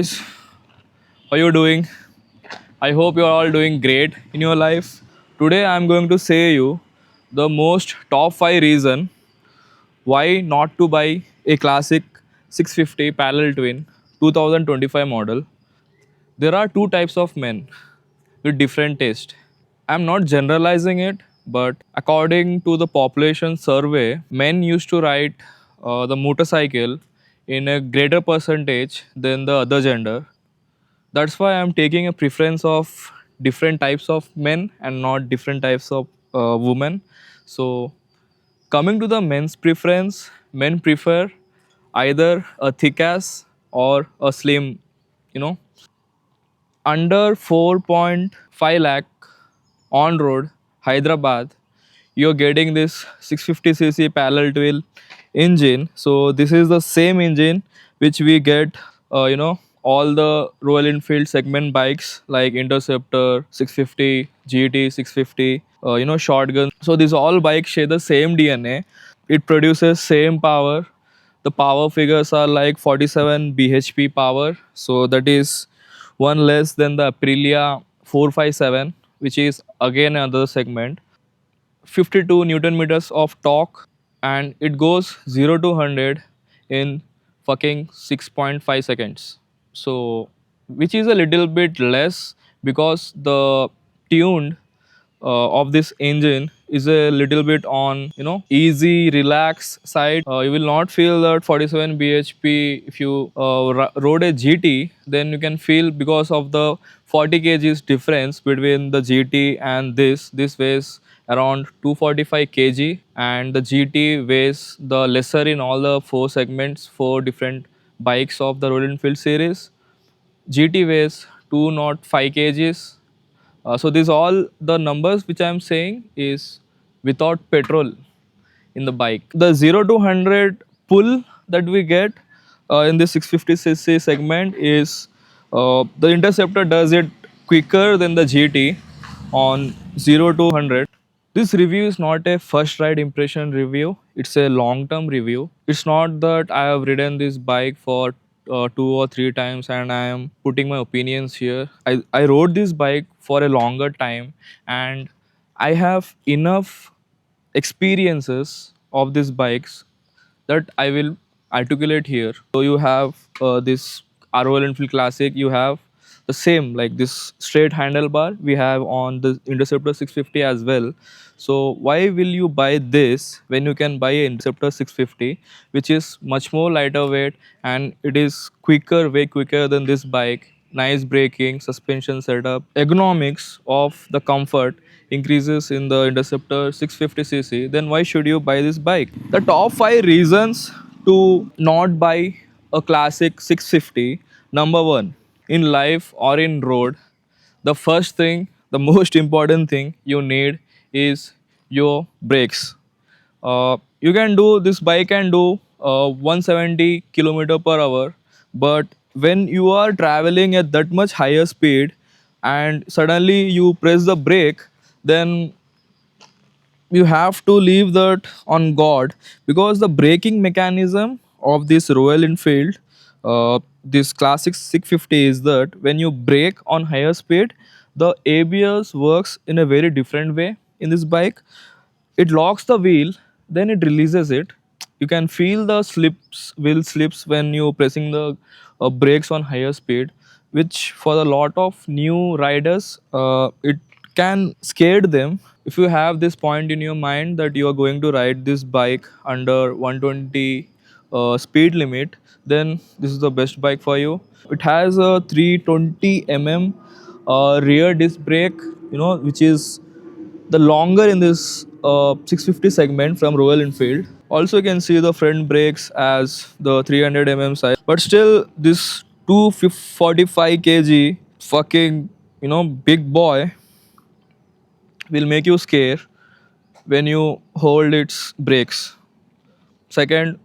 guys, how you doing? I hope you are all doing great in your life. Today I am going to say you the most top 5 reason why not to buy a classic 650 parallel twin 2025 model. There are two types of men with different taste. I'm not generalizing it, but according to the population survey, men used to ride the motorcycle in a greater percentage than the other gender. That's why I'm taking a preference of different types of men and not different types of women. So coming to the men's preference, men prefer either a thick ass or a slim, you know, under 4.5 lakh on road Hyderabad. You're getting this 650cc parallel twin engine. So this is the same engine which we get, all the Royal Enfield segment bikes like Interceptor 650, GT 650, shotgun. So these all bikes share the same DNA. It produces same power. The power figures are like 47 bhp power. So that is one less than the Aprilia 457, which is again another segment. 52 newton meters of torque, and it goes 0 to 100 in fucking 6.5 seconds. So which is a little bit less because the tuned of this engine is a little bit on easy relax side. You will not feel that 47 bhp if you rode a GT. Then you can feel because of the 40 kgs difference between the GT and this weighs around 245 kg, and the GT weighs the lesser in all the four segments, four different bikes of the Royal Enfield series. GT weighs 205 kgs. So these all the numbers which I am saying is without petrol in the bike. The 0 to 100 pull that we get in this 650cc segment is the Interceptor does it quicker than the GT on 0 to 100. This review is not a first ride impression review, it's a long term review. It's not that I have ridden this bike for 2 or 3 times and I am putting my opinions here. I rode this bike for a longer time and I have enough experiences of these bikes that I will articulate here. So you have this Royal Enfield Classic, you have the same like this straight handlebar we have on the Interceptor 650 as well. So why will you buy this when you can buy an Interceptor 650 which is much more lighter weight and it is quicker, way quicker than this bike. Nice braking, suspension setup, ergonomics of the comfort increases in the Interceptor 650cc, then why should you buy this bike? The top 5 reasons to not buy a classic 650. Number 1, in life or in road, the first thing, the most important thing you need is your brakes. You can do this bike can do 170 kilometer per hour, but when you are traveling at that much higher speed and suddenly you press the brake, then you have to leave that on God, because the braking mechanism of this Royal Enfield, this classic 650, is that when you brake on higher speed, the ABS works in a very different way in this bike. It locks the wheel, then it releases it. You can feel the slips, wheel slips when you pressing the brakes on higher speed, which for a lot of new riders, it can scare them. If you have this point in your mind that you are going to ride this bike under 120 speed limit, then this is the best bike for you. It has a 320 rear disc brake, which is the longer in this 650 segment from Royal Enfield. Also you can see the front brakes as the 300 size, but still this 245 kg fucking big boy will make you scare when you hold its brakes. Second,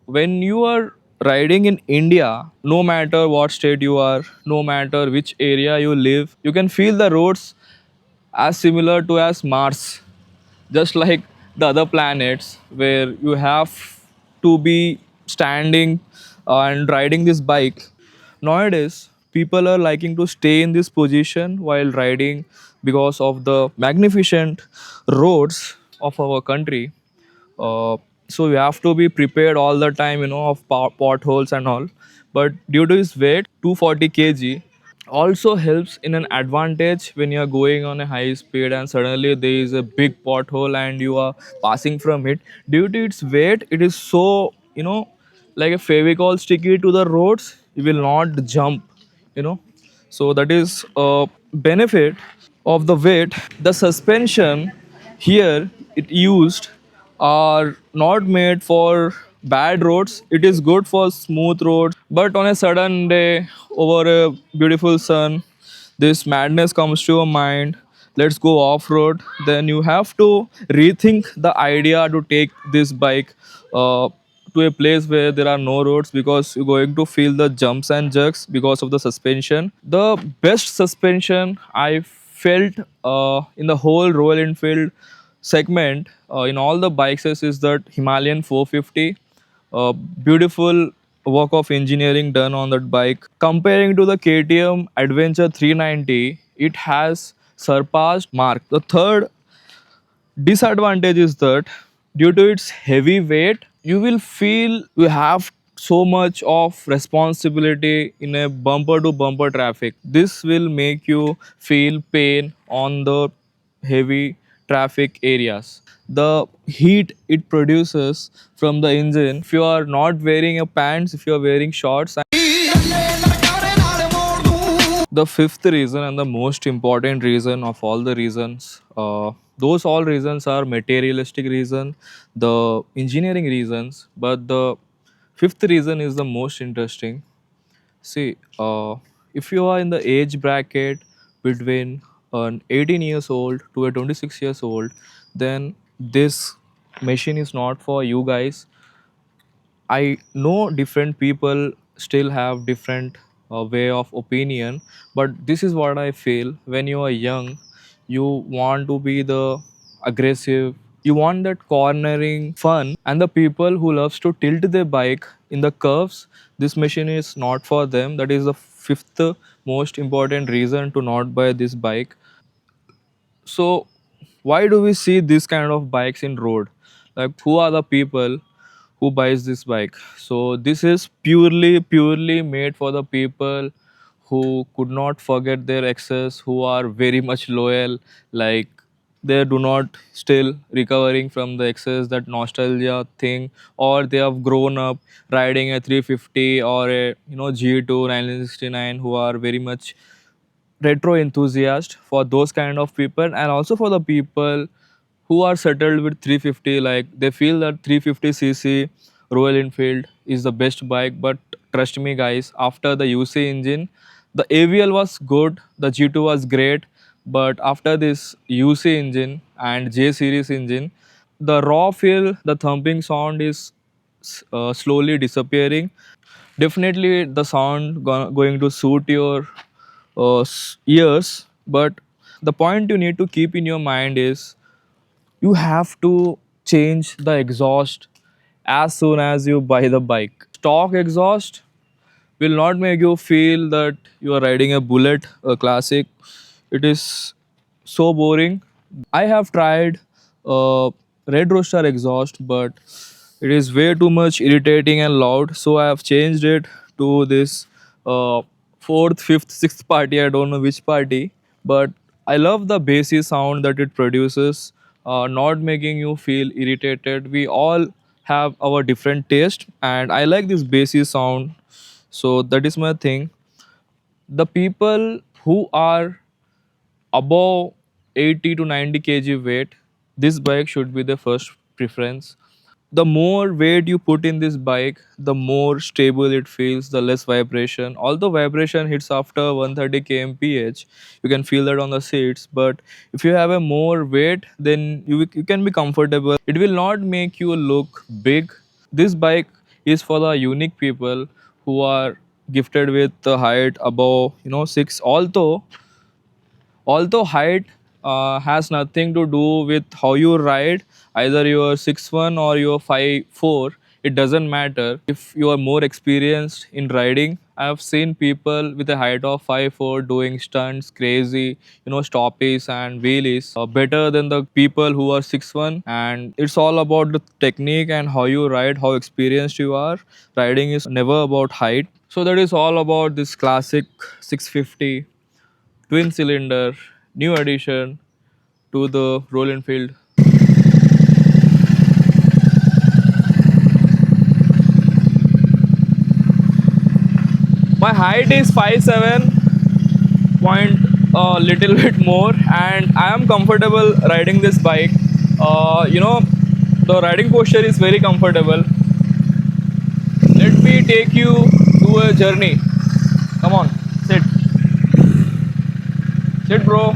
when you are riding in India, no matter what state you are, no matter which area you live, you can feel the roads as similar to as Mars, just like the other planets where you have to be standing and riding this bike. Nowadays, people are liking to stay in this position while riding because of the magnificent roads of our country. uh, so we have to be prepared all the time, of potholes and all. But due to his weight, 240 kg, also helps in an advantage when you are going on a high speed and suddenly there is a big pothole and you are passing from it. Due to its weight, it is so, like a favicol sticky to the roads. You will not jump, you know. So that is a benefit of the weight. The suspension here it used are not made for bad roads. It is good for smooth roads. But on a sudden day, over a beautiful sun, this madness comes to your mind. Let's go off road. Then you have to rethink the idea to take this bike to a place where there are no roads, because you're going to feel the jumps and jerks because of the suspension. The best suspension I felt in the whole Royal Enfield segment in all the bikes is that Himalayan 450. Beautiful work of engineering done on that bike. Comparing to the KTM Adventure 390, it has surpassed mark. The third disadvantage is that due to its heavy weight, you will feel you have so much of responsibility in a bumper to bumper traffic. This will make you feel pain on the heavy traffic areas. The heat it produces from the engine, if you are not wearing a pants, if you are wearing shorts. The fifth reason and the most important reason of all the reasons, those all reasons are materialistic reason, the engineering reasons, but the fifth reason is the most interesting. See, if you are in the age bracket between an 18 years old to a 26 years old, then this machine is not for you guys. I know different people still have different way of opinion, but this is what I feel. When you are young, you want to be the aggressive, you want that cornering fun, and the people who loves to tilt their bike in the curves, this machine is not for them. That is the fifth most important reason to not buy this bike. So why do we see this kind of bikes in road? Like, who are the people who buys this bike? So this is purely made for the people who could not forget their exes, who are very much loyal, like they do not still recovering from the excess, that nostalgia thing, or they have grown up riding a 350 or a G2 1969, who are very much retro enthusiast. For those kind of people, and also for the people who are settled with 350, like they feel that 350cc Royal Enfield is the best bike. But trust me guys, after the UC engine, the AVL was good, the G2 was great, but after this UC engine and J series engine, the raw feel, the thumping sound is slowly disappearing. Definitely the sound going to suit your ears, but the point you need to keep in your mind is you have to change the exhaust as soon as you buy the bike. Stock exhaust will not make you feel that you are riding a bullet, a classic. It is so boring. I have tried red roaster exhaust, but it is way too much irritating and loud. So I have changed it to this uh, fourth, fifth, sixth party. I don't know which party, but I love the bassy sound that it produces, not making you feel irritated. We all have our different taste, and I like this bassy sound. So that is my thing. The people who are above 80 to 90 kg weight, this bike should be the first preference. The more weight you put in this bike, the more stable it feels, the less vibration. Although vibration hits after 130 kmph, you can feel that on the seats. But if you have a more weight, then you can be comfortable. It will not make you look big. This bike is for the unique people who are gifted with the height above 6. Although height has nothing to do with how you ride, either you are 6'1" or you are 5'4", it doesn't matter. If you are more experienced in riding I have seen people with a height of 5'4" doing stunts, crazy, stoppies and wheelies better than the people who are 6'1". And it's all about the technique and how you ride, how experienced you are. Riding is never about height. So that is all about this classic 650 twin cylinder, new addition to the Royal Enfield. My height is 5'7", point a little bit more, and I am comfortable riding this bike. The riding posture is very comfortable. Let me take you to a journey. Come on, sit, sit, bro.